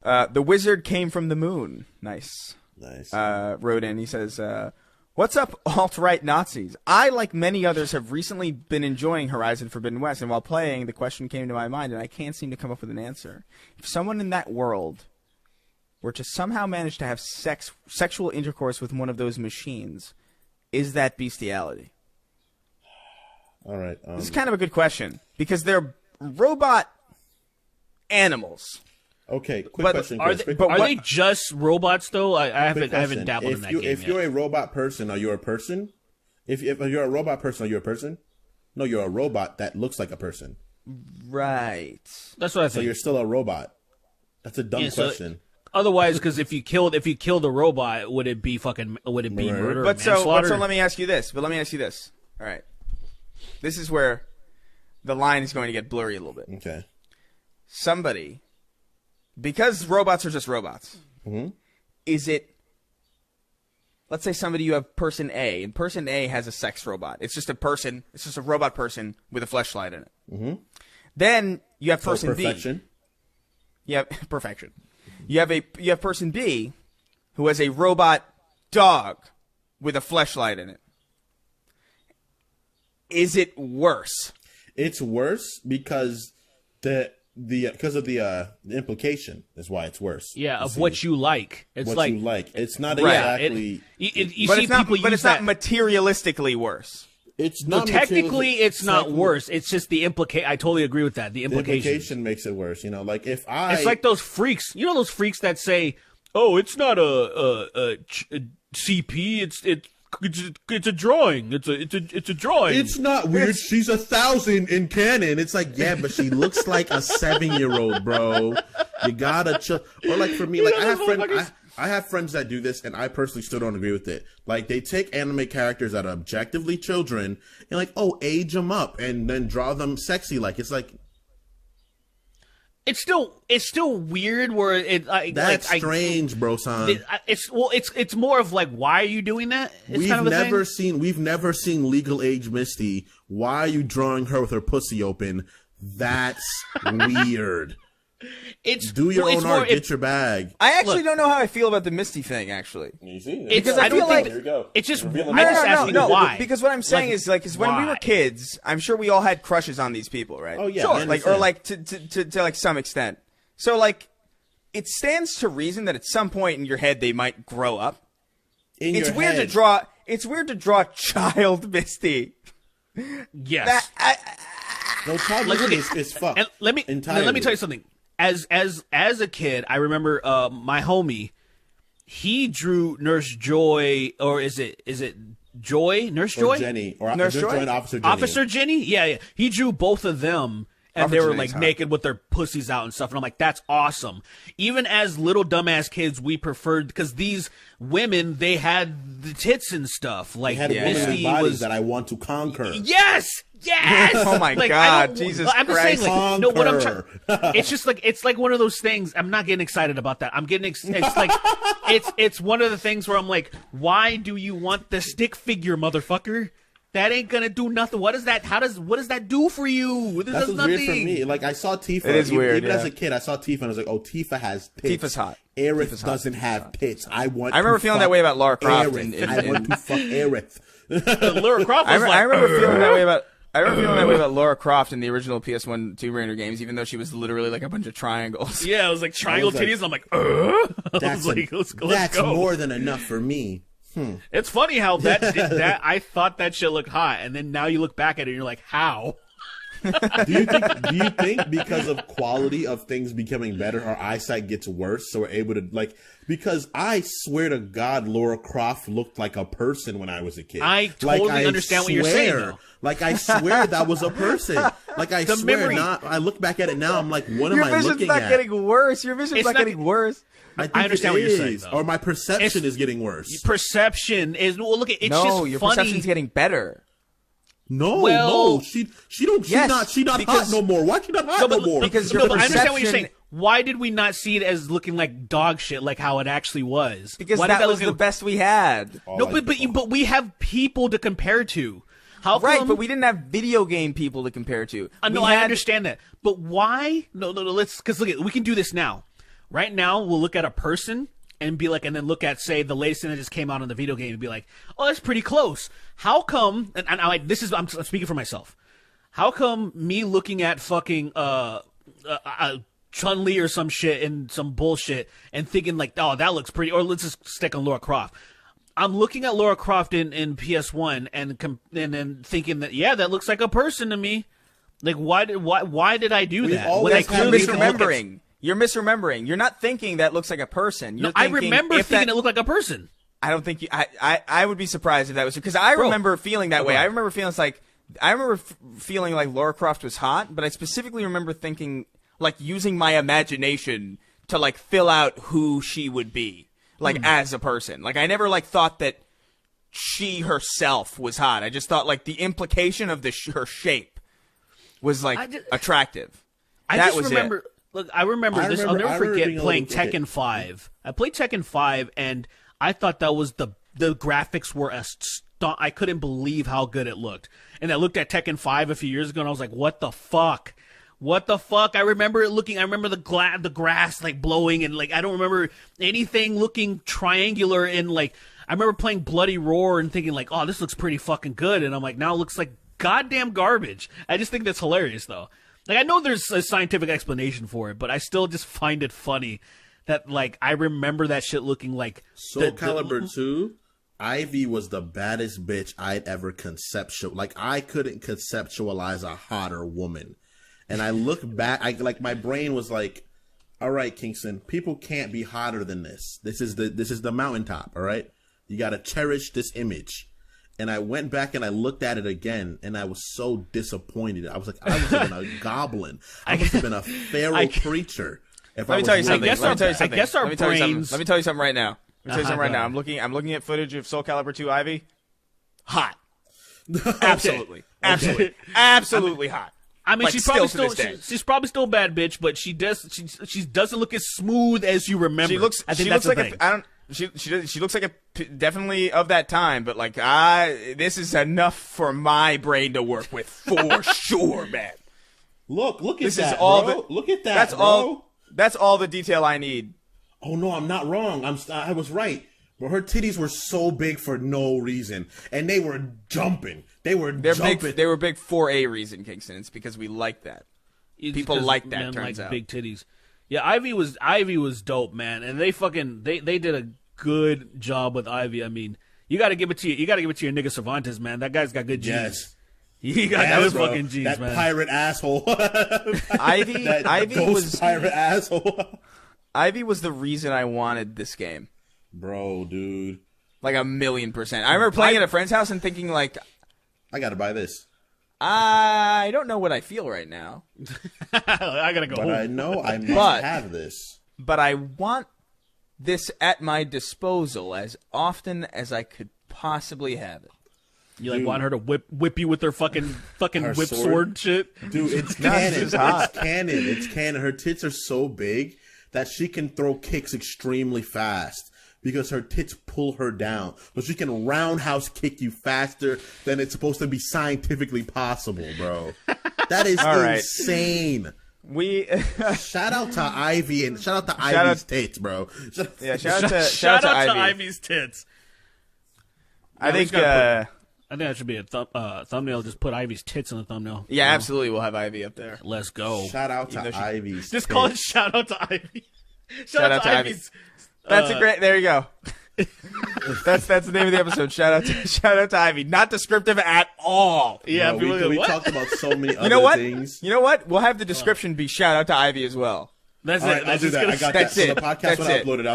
The wizard came from the moon. Nice. Wrote in. He says, what's up, alt-right Nazis? I, like many others, have recently been enjoying Horizon Forbidden West, and while playing, the question came to my mind, and I can't seem to come up with an answer. If someone in that world were to somehow manage to have sexual intercourse with one of those machines, is that bestiality? All right. This is kind of a good question, because they're robot animals. Okay, quick question. Are they just robots though? I haven't dabbled in that game If you're a robot person, are you a person? If you're a robot person, are you a person? No, you're a robot that looks like a person. Right. That's what I think. So you're still a robot. That's a dumb question. Otherwise, because if you killed a robot, would it be murder? But so let me ask you this. All right. This is where the line is going to get blurry a little bit. Okay. Somebody, because robots are just robots, is it, let's say you have person A, and person A has a sex robot. It's just a person, it's just a robot person with a fleshlight in it. Mm-hmm. Then you have person perfection. B. Yeah, perfection. You have person B who has a robot dog with a fleshlight in it. Is it worse? It's worse because because of the implication is why it's worse. Yeah, of what you like. It's what like you like. It's not exactly. It's not materialistically worse. It's not. Technically, it's not worse. It's just the implication. I totally agree with that. The implication makes it worse. You know, like if it's like those freaks. You know those freaks that say, "Oh, it's not a CP. It's a drawing. It's a drawing. It's not weird. She's 1,000 in canon. It's like, yeah, but she looks like a 7-year-old, bro. You gotta chill. Or like for me, like I have friends that do this, and I personally still don't agree with it. Like they take anime characters that are objectively children and like, oh, age them up and then draw them sexy. Like it's like. It's still weird where that's strange, bro, son. It's more of like, why are you doing that? We've never seen legal age Misty. Why are you drawing her with her pussy open? That's weird. Do your own art. Get your bag. I actually don't know how I feel about the Misty thing. Actually, you see, because I feel like it's just. No. Why? Because what I'm saying is when we were kids, I'm sure we all had crushes on these people, right? Oh yeah, sure. To like some extent. So like, it stands to reason that at some point in your head they might grow up. It's weird to draw child Misty. Yes. No, child Misty is fucked. And let me tell you something. As a kid, I remember my homie, he drew Nurse Joy, or is it Joy? Nurse Joy? Or Jenny. Or Nurse Joy? And Officer Jenny. Officer Jenny? Yeah. He drew both of them, and they were like naked with their pussies out and stuff. And I'm like, that's awesome. Even as little dumbass kids, we preferred, because these women, they had the tits and stuff. Like, they had women bodies that I want to conquer. Yes! Oh my God, Jesus Christ. I'm just saying, like, no, what I'm trying, it's just like, it's like one of those things. I'm not getting excited about that. I'm getting, it's like, it's one of the things where I'm like, why do you want the stick figure, motherfucker? That ain't gonna do nothing. What is that? What does that do for you? That's weird for me. Like, I saw Tifa. It is weird, even as a kid, I saw Tifa and I was like, oh, Tifa has tits. Tifa's hot. Aerith doesn't have tits. I remember feeling that way about Lara Croft. I want to fuck Aerith. Lara Croft was I remember feeling that way about Lara Croft in the original PS1 Tomb Raider games, even though she was literally like a bunch of triangles. Yeah, it was like triangle titties. I'm like, let's that's go. more than enough for me. It's funny how that I thought that shit looked hot, and then now you look back at it and you're like, how? Do you think because of quality of things becoming better, our eyesight gets worse, so we're able to like? Because I swear to God, Lara Croft looked like a person when I was a kid. I totally understand what you're saying, though. Like, I swear that was a person. Like, I swear not. I look back at it now, I'm like, what am I looking at? Your vision's not getting worse. Your vision's not getting worse. I understand what you're saying, though. Or my perception is getting worse. Perception is, well, look, it's just funny. No, your perception's getting better. No, she not hot no more. Why she not hot no more? Because I understand what you're saying. Why did we not see it as looking like dog shit, like how it actually was? Because that was the best we had. No, but we have people to compare to. But we didn't have video game people to compare to. I understand that. But why? No, let's, because look, we can do this now. Right now, we'll look at a person and be like, and then look at, say, the latest thing that just came out in the video game and be like, oh, that's pretty close. How come, and I'm speaking for myself. How come me looking at fucking, Chun-Li or some shit and some bullshit and thinking like, oh, that looks pretty, or let's just stick on Lara Croft. I'm looking at Lara Croft in PS1 and then thinking that, yeah, that looks like a person to me. Like, why did I do that? When you're misremembering. You're misremembering. You're not thinking that looks like a person. You're I remember thinking it looked like a person. I don't think I would be surprised if that was because I remember feeling that way. I remember feeling like Lara Croft was hot, but I specifically remember thinking like using my imagination to like fill out who she would be like as a person. Like I never like thought that she herself was hot. I just thought like the implication of her shape was like attractive. Look, I remember this. I'll never forget playing Tekken 5. I played Tekken 5, and I thought that was the graphics were I couldn't believe how good it looked. And I looked at Tekken 5 a few years ago, and I was like, what the fuck? What the fuck? I remember it looking. I remember the grass like blowing, and like I don't remember anything looking triangular. And like I remember playing Bloody Roar and thinking like, oh, this looks pretty fucking good. And I'm like, now it looks like goddamn garbage. I just think that's hilarious, though. Like, I know there's a scientific explanation for it, but I still just find it funny that, like, I remember that shit looking like... Soul Calibur 2, Ivy was the baddest bitch I'd ever conceptualized. Like, I couldn't conceptualize a hotter woman. And I look back, my brain was like, all right, Kingston, people can't be hotter than this. This is the mountaintop, all right? You got to cherish this image. And I went back and I looked at it again, and I was so disappointed. I was like, I must have been a goblin. I must have been a feral creature. Let me tell you something. I guess our brains... Let me tell you something right now. I'm looking at footage of Soul Calibur 2 Ivy. Hot. Absolutely. Absolutely. Absolutely hot. I mean, like, she's probably still a bad bitch, but she doesn't look as smooth as you remember. She looks like a definitely of that time, but like this is enough for my brain to work with for sure, man. Look at that, bro. Look at that, bro. That's all the detail I need. Oh no, I'm not wrong. I was right. But her titties were so big for no reason, and they were jumping. They're jumping. They were big for a reason, Kingston. It's because we like that. People like that. Turns out big titties. Yeah, Ivy was dope, man, and they did a good job with Ivy. I mean, you got to give it to your nigga Cervantes, man. That guy's got good genes. Yes. He got good fucking genes, that man. That pirate asshole. Ivy was pirate asshole. Ivy was the reason I wanted this game. Bro, dude. Like 1,000,000%. I remember playing at a friend's house and thinking like, I got to buy this. I don't know what I feel right now. I gotta go but home. I know I must have this. But I want this at my disposal as often as I could possibly have it. You like want her to whip you with her fucking whip sword shit? Dude, it's canon. It's canon. Her tits are so big that she can throw kicks extremely fast because her tits pull her down. So she can roundhouse kick you faster than it's supposed to be scientifically possible, bro. That is insane. Shout out to Ivy and shout out to Ivy's tits, bro. Shout out to Ivy's tits. I think that should be a thumbnail. Just put Ivy's tits in the thumbnail. Yeah, absolutely. We'll have Ivy up there. Let's go. Shout out to Ivy's Just call it shout out to Ivy. Shout out to Ivy's. That's a great. There you go. That's the name of the episode. Shout out to Ivy. Not descriptive at all. Yeah, bro, we talked about so many other things. You know what? We'll have the description be shout out to Ivy as well. That's it. Right, I'll do that. I got that. So the podcast when I upload it,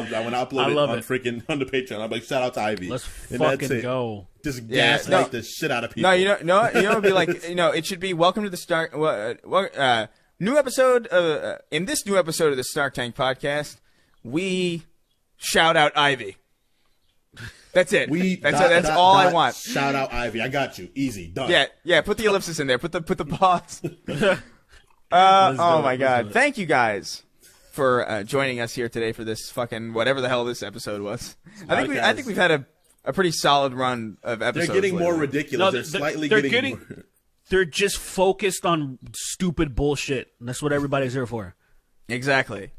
on the Patreon, I'm like, shout out to Ivy. Let's fucking go. Just gaslight the shit out of people. No, you know, it'd be like, it should be welcome to the Snark. New episode. In this new episode of the Snark Tank podcast, we shout out Ivy. That's it. That's all I want. Shout out Ivy. I got you. Easy. Done. Yeah. Put the ellipsis in there. Put the pause. Oh my God. Thank you guys for joining us here today for this fucking whatever the hell this episode was. I think we've had a pretty solid run of episodes. They're getting more ridiculous. They're just focused on stupid bullshit. And that's what everybody's here for. Exactly.